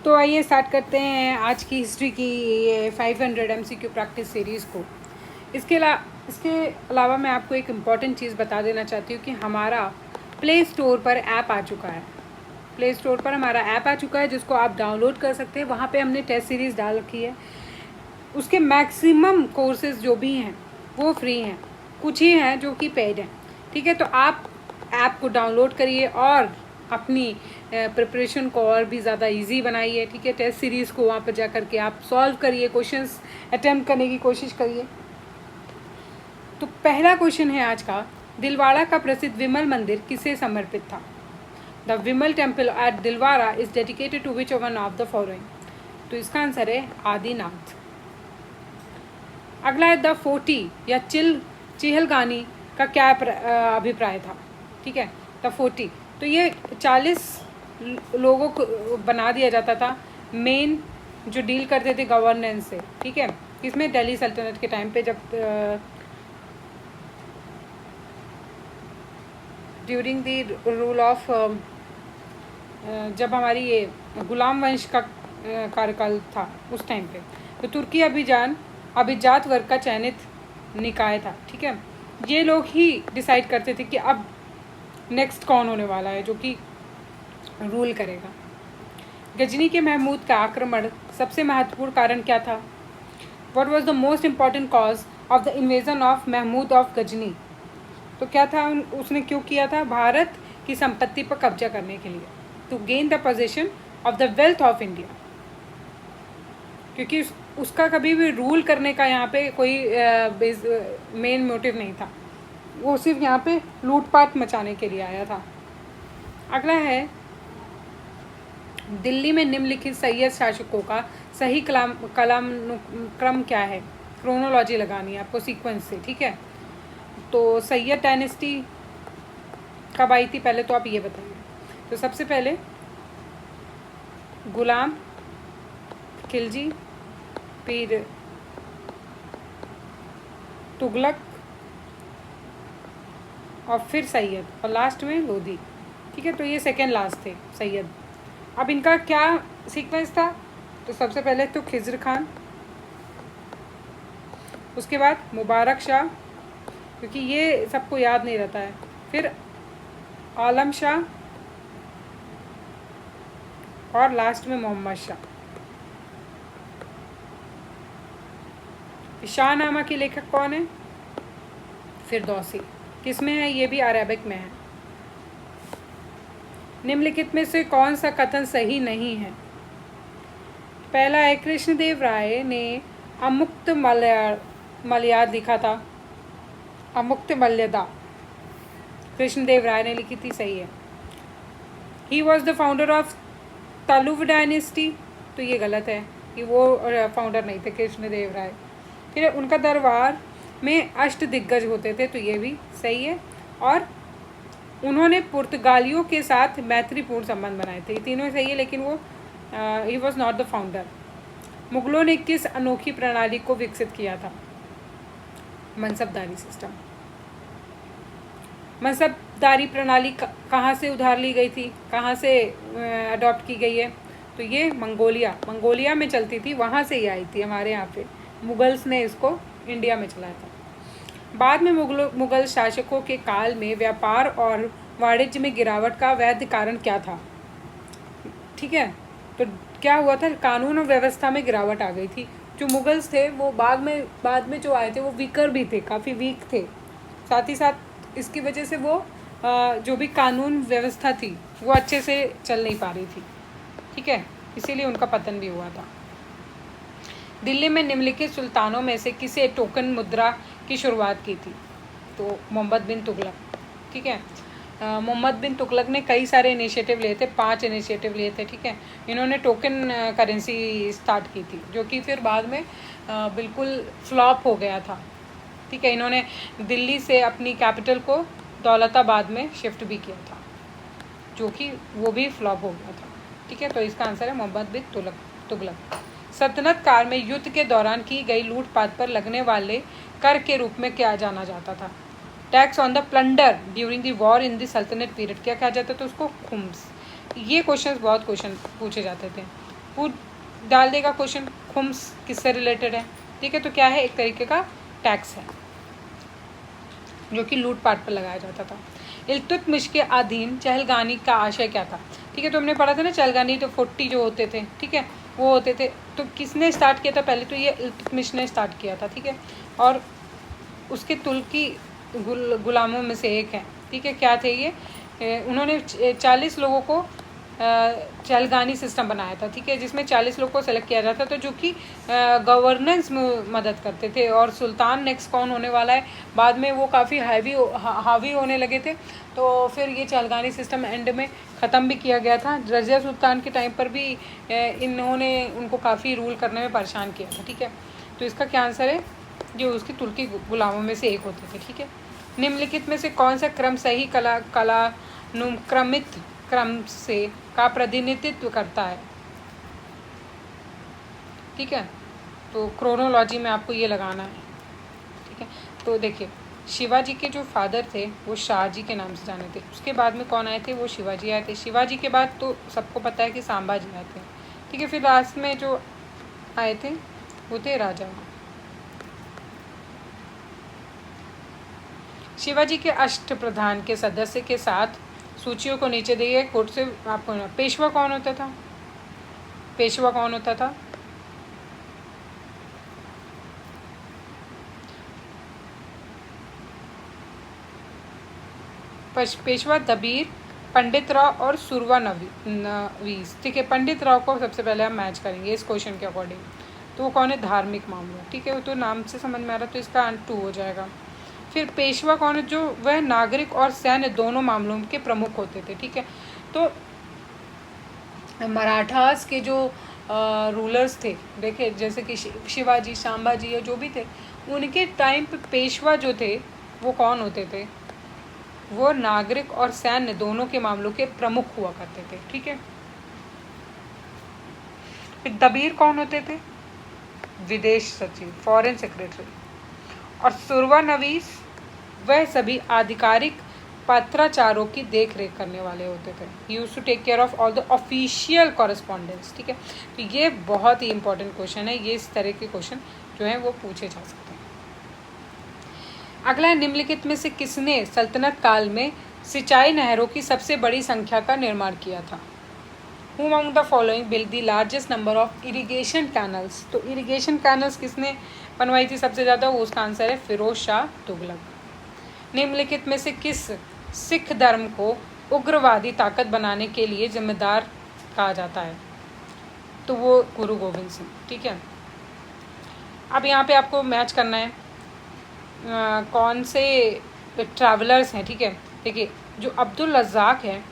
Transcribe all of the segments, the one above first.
तो आइए स्टार्ट करते हैं आज की हिस्ट्री की ये 500 MCQ प्रैक्टिस सीरीज़ को। इसके अलावा मैं आपको एक इम्पॉर्टेंट चीज़ बता देना चाहती हूँ कि हमारा प्ले स्टोर पर ऐप आ चुका है। प्ले स्टोर पर हमारा ऐप आ चुका है जिसको आप डाउनलोड कर सकते हैं। वहाँ पे हमने टेस्ट सीरीज़ डाल रखी है। उसके मैक्सिमम कोर्सेज जो भी हैं वो फ्री हैं, कुछ ही हैं जो कि पेड हैं। ठीक है, तो आप ऐप को डाउनलोड करिए और अपनी प्रिपरेशन को और भी ज़्यादा इजी बनाइए। ठीक है, टेस्ट सीरीज़ को वहाँ पर जा कर के आप सॉल्व करिए, क्वेश्चंस अटेम्प्ट करने की कोशिश करिए। तो पहला क्वेश्चन है आज का, दिलवाड़ा का प्रसिद्ध विमल मंदिर किसे समर्पित था? The Vimal temple at Dilwara is dedicated to which one of the following? तो इसका आंसर है आदिनाथ। अगला है द 40 या चिहलगानी का क्या अभिप्राय था? ठीक है, द 40 तो ये 40 लोगों को बना दिया जाता था, मेन जो डील करते थे गवर्नेंस से। ठीक है, इसमें दिल्ली सल्तनत के टाइम पे जब ड्यूरिंग द रूल ऑफ जब हमारी ये गुलाम वंश का कार्यकाल था उस टाइम पे, तो तुर्की अभिजात वर्ग का चयनित निकाय था। ठीक है, ये लोग ही डिसाइड करते थे कि अब नेक्स्ट कौन होने वाला है जो कि रूल करेगा। गजनी के महमूद का आक्रमण सबसे महत्वपूर्ण कारण क्या था? What was the most important cause of the invasion of Mahmud of Ghazni? तो क्या था, उसने क्यों किया था? भारत की संपत्ति पर कब्जा करने के लिए, to gain the position of the wealth of India. क्योंकि उसका कभी भी रूल करने का यहाँ पे कोई मेन मोटिव नहीं था, वो सिर्फ यहाँ पे लूटपाट मचाने के लिए आया था। अगला है, दिल्ली में निम्नलिखित सैयद शासकों का सही क्रम क्या है? क्रोनोलॉजी लगानी है आपको सीक्वेंस से। ठीक है, तो सैयद डायनेस्टी कब आई थी पहले तो आप ये बताइए। तो सबसे पहले गुलाम, खिलजी, फिर तुगलक और फिर सैयद और लास्ट में लोधी। ठीक है, तो ये सेकेंड लास्ट थे सैयद। अब इनका क्या सीक्वेंस था? तो सबसे पहले तो खिज़र खान, उसके बाद मुबारक शाह, क्योंकि ये सबको याद नहीं रहता है, फिर आलम शाह और लास्ट में मोहम्मद शाह। शाहनामा के लेखक कौन है? फिरदौसी। किस में है? ये भी अरेबिक में है। निम्नलिखित में से कौन सा कथन सही नहीं है? पहला है, कृष्णदेव राय ने अमुक्त मलयाद लिखा था। अमुक्त मल्यदा कृष्णदेव राय ने लिखी थी, सही है। He was the founder of Tuluva dynasty, तो ये गलत है कि वो फाउंडर नहीं थे कृष्णदेव राय। फिर उनका दरबार में अष्ट दिग्गज होते थे, तो ये भी सही है। और उन्होंने पुर्तगालियों के साथ मैत्रीपूर्ण संबंध बनाए थे, ये तीनों सही है, लेकिन वो he was not the founder. मुगलों ने किस अनोखी प्रणाली को विकसित किया था? मनसबदारी सिस्टम। मनसबदारी प्रणाली कहाँ से उधार ली गई थी, कहाँ से अडॉप्ट की गई है? तो ये मंगोलिया में चलती थी, वहाँ से ही आई थी हमारे यहाँ पे। मुगल्स ने इसको इंडिया में चलाया था। बाद में मुगल शासकों के काल में व्यापार और वाणिज्य में गिरावट का वैध कारण क्या था? ठीक है, तो क्या हुआ था? कानून और व्यवस्था में गिरावट आ गई थी। जो मुगल्स थे वो बाद में जो आए थे वो वीकर भी थे, काफ़ी वीक थे। साथ ही साथ इसकी वजह से वो जो भी कानून व्यवस्था थी वो अच्छे से चल नहीं पा रही थी। ठीक है, इसीलिए उनका पतन भी हुआ था। दिल्ली में निम्नलिखित सुल्तानों में से किसे टोकन मुद्रा की शुरुआत की थी? तो मोहम्मद बिन तुगलक। ठीक है, मोहम्मद बिन तुगलक ने कई सारे इनिशिएटिव लिए थे, 5 इनिशिएटिव लिए थे। ठीक है, इन्होंने टोकन करेंसी स्टार्ट की थी, जो कि फिर बाद में बिल्कुल फ्लॉप हो गया था। ठीक है, इन्होंने दिल्ली से अपनी कैपिटल को दौलताबाद में शिफ्ट भी किया था, जो कि वो भी फ्लॉप हो गया था। ठीक है, तो इसका आंसर है मोहम्मद बिन तुगलक। सल्तनत काल में युद्ध के दौरान की गई लूटपाट पर लगने वाले कर के रूप में क्या जाना जाता था? Tax on the plunder during the war in the सल्तनत पीरियड क्या कहा जाता था उसको? खुम्स। ये क्वेश्चन बहुत पूछे जाते थे। वो डाल देगा क्वेश्चन खुम्स किससे रिलेटेड है, ठीक है। तो क्या है, एक तरीके का टैक्स है जो कि लूटपाट पर लगाया जाता था। इल्तुतमिश के अधीन चहलगानी का आशय क्या था, ठीक है। तो हमने पढ़ा था ना चहलगानी, तो 40 जो होते थे, ठीक है, वो होते थे। तो किसने स्टार्ट किया था, पहले तो ये इल्तुतमिश ने स्टार्ट किया था, ठीक है। और उसके तुर्की गुलामों में से एक है, ठीक है। क्या थे ये, उन्होंने 40 लोगों को चहलगानी सिस्टम बनाया था, ठीक है, जिसमें 40 लोगों को सेलेक्ट किया जाता था जो कि गवर्नेंस में मदद करते थे। और सुल्तान नेक्स्ट कौन होने वाला है, बाद में वो काफ़ी हावी होने लगे थे, तो फिर ये चहलगानी सिस्टम एंड में ख़त्म भी किया गया था। रज़िया सुल्तान के टाइम पर भी इन्होंने उनको काफ़ी रूल करने में परेशान किया था, ठीक है। तो इसका क्या आंसर है, जो उसकी तुर्की गुलामों में से एक होते थे, ठीक है। निम्नलिखित में से कौन सा क्रम सही कालानुक्रमित क्रम से का प्रतिनिधित्व करता है, ठीक है। तो क्रोनोलॉजी में आपको ये लगाना है, ठीक है। तो देखिए, शिवाजी के जो फादर थे वो शाहजी के नाम से जाने थे, उसके बाद में कौन आए थे, वो शिवाजी आए थे। शिवाजी के बाद तो सबको पता है कि संभाजी आए थे, ठीक है। फिर लास्ट में जो आए थे वो थे राजा। शिवाजी के अष्टप्रधान के सदस्य के साथ सूचियों को नीचे दिए कोर्ट से आपको। पेशवा कौन होता था, पेशवा कौन होता था, पेशवा दबीर, पंडित राव और सुरवा नवीस, ठीक है। पंडित राव को सबसे पहले हम मैच करेंगे इस क्वेश्चन के अकॉर्डिंग। तो वो कौन है, धार्मिक मामलों, ठीक है। वो तो नाम से समझ में आ रहा है, तो इसका आंसर 2 हो जाएगा। फिर पेशवा कौन है, जो वह नागरिक और सैन्य दोनों मामलों के प्रमुख होते थे, ठीक है। तो मराठास के जो रूलर्स थे, देखिए जैसे कि शिवाजी, संभाजी या जो भी थे, उनके टाइम पे पेशवा जो थे वो कौन होते थे, वो नागरिक और सैन्य दोनों के मामलों के प्रमुख हुआ करते थे, ठीक है। फिर दबीर कौन होते थे, विदेश सचिव, फॉरेन सेक्रेटरी। और सुरवा नवीस वह सभी आधिकारिक पत्राचारों की देख रेख करने वाले होते थे। Use to take care of all the official correspondence, ठीक है। तो ये बहुत ही इंपॉर्टेंट क्वेश्चन है, ये इस तरह के क्वेश्चन जो है वो पूछे जा सकते हैं। अगला है, निम्नलिखित में से किसने सल्तनत काल में सिंचाई नहरों की सबसे बड़ी संख्या का निर्माण किया था। Who among the following built the largest number of irrigation canals? तो इरिगेशन कैनल्स किसने बनवाई थी सबसे ज़्यादा, वो उसका आंसर है फिरोज शाह तुगलक। निम्नलिखित में से किस सिख धर्म को उग्रवादी ताकत बनाने के लिए जिम्मेदार कहा जाता है, तो वो गुरु गोविंद सिंह, ठीक है। अब यहाँ पे आपको मैच करना है कौन से ट्रैवलर्स हैं, ठीक है। देखिए, जो अब्दुल रज़ाक है,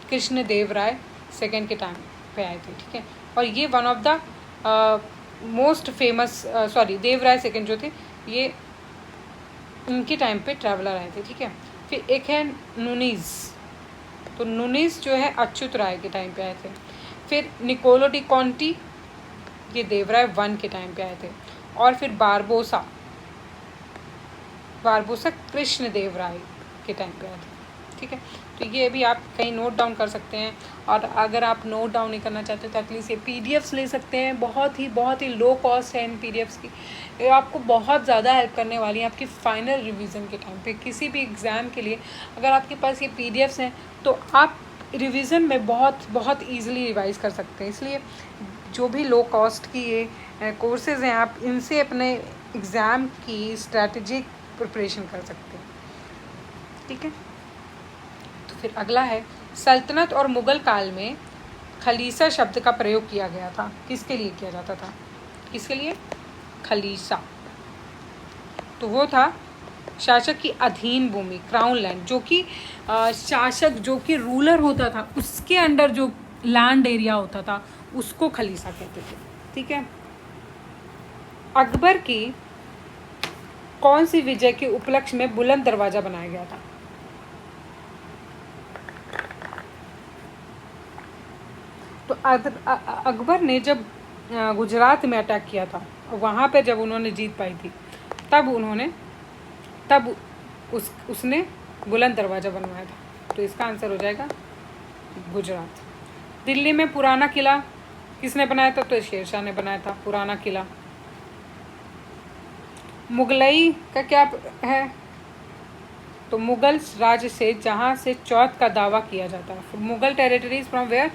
कृष्ण देव राय सेकेंड के टाइम पे आए थे, ठीक है। और ये one of the most famous, Deva Raya second जो थे, ये उनके टाइम पे ट्रैवलर आए थे, ठीक है। फिर एक है नुनीज़, तो नुनीज़ जो है अच्युत राय के टाइम पे आए थे। फिर निकोलो डी कॉन्टी, ये देवराय 1 के टाइम पे आए थे। और फिर बारबोसा कृष्ण देव राय के टाइम पे आए थे, ठीक है। तो ये भी आप कहीं नोट डाउन कर सकते हैं। और अगर आप नोट डाउन नहीं करना चाहते तो एटलीस्ट ये पीडीएफ्स ले सकते हैं, बहुत ही लो कॉस्ट है इन पीडीएफ्स की। ये आपको बहुत ज़्यादा हेल्प करने वाली है आपकी फाइनल रिवीजन के टाइम पे, किसी भी एग्ज़ाम के लिए। अगर आपके पास ये पीडीएफ्स हैं तो आप रिवीजन में बहुत ईजिली रिवाइज़ कर सकते हैं। इसलिए जो भी लो कॉस्ट की ये कोर्सेज़ हैं, आप इनसे अपने एग्ज़ाम की स्ट्रैटेजिक प्रिपरेशन कर सकते हैं, ठीक है। तो फिर अगला है, सल्तनत और मुग़ल काल में खलीसा शब्द का प्रयोग किया गया था, किसके लिए किया जाता था, किसके लिए, खलीसा। तो वो था शासक की अधीन भूमि, क्राउन लैंड, जो कि शासक जो कि रूलर होता था उसके अंडर जो लैंड एरिया होता था उसको खलीसा कहते थे, ठीक है। अकबर की कौन सी विजय के उपलक्ष्य में बुलंद दरवाजा बनाया गया था, तो अकबर ने जब गुजरात में अटैक किया था, वहाँ पे जब उन्होंने जीत पाई थी, तब उसने बुलंद दरवाज़ा बनवाया था। तो इसका आंसर हो जाएगा गुजरात। दिल्ली में पुराना किला किसने बनाया था? तो शेरशाह ने बनाया था पुराना किला। मुगलई का क्या है? तो मुगल राज्य से जहाँ से चौथ का दावा किया जाता है। Mughal territories from where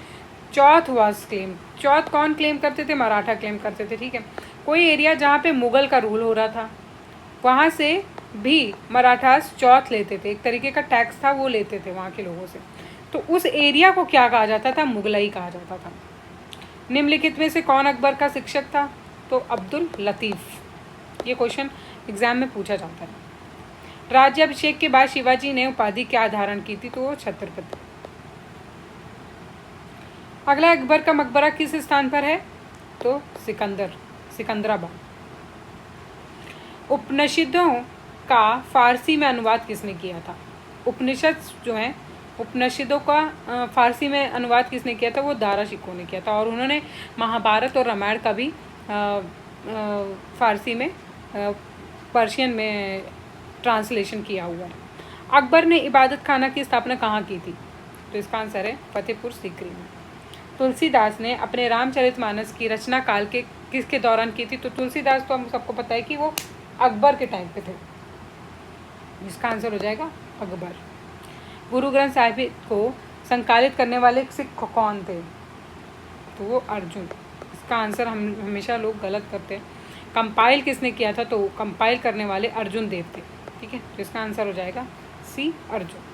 chauth was claim. Chauth कौन क्लेम करते थे? मराठा क्लेम करते थे, ठीक है। कोई एरिया जहाँ पे मुगल का रूल हो रहा था वहाँ से भी मराठास चौथ लेते थे, एक तरीके का टैक्स था वो लेते थे वहाँ के लोगों से। तो उस एरिया को क्या कहा जाता था? मुगलई कहा जाता था। निम्नलिखित में से कौन अकबर का शिक्षक था? तो अब्दुल लतीफ़। ये क्वेश्चन एग्जाम में पूछा जाता है। राज्याभिषेक के बाद शिवाजी ने उपाधि क्या धारण की थी? तो वो छत्रपति। अगला, अकबर का मकबरा किस स्थान पर है? तो सिकंदराबाद। उपनिषदों का फारसी में अनुवाद किसने किया था? उपनिषद जो है, उपनिषदों का फारसी में अनुवाद किसने किया था? वो दारा शिकोह ने किया था। और उन्होंने महाभारत और रामायण का भी फारसी में पर्शियन में ट्रांसलेशन किया हुआ है। अकबर ने इबादत खाना की स्थापना कहाँ की थी? तो इसका आंसर है फतेहपुर सीकरी में। तुलसीदास ने अपने रामचरितमानस की रचना काल के किसके दौरान की थी? तो तुलसीदास तो हम सबको पता है कि वो अकबर के टाइम पे थे, जिसका आंसर हो जाएगा अकबर। गुरु ग्रंथ साहिब को संकलित करने वाले सिख कौन थे? तो वो अर्जुन। इसका आंसर हम हमेशा लोग गलत करते हैं। कंपाइल किसने किया था? तो कंपाइल करने वाले अर्जुन देव थे, ठीक है। तो इसका आंसर हो जाएगा सी, अर्जुन।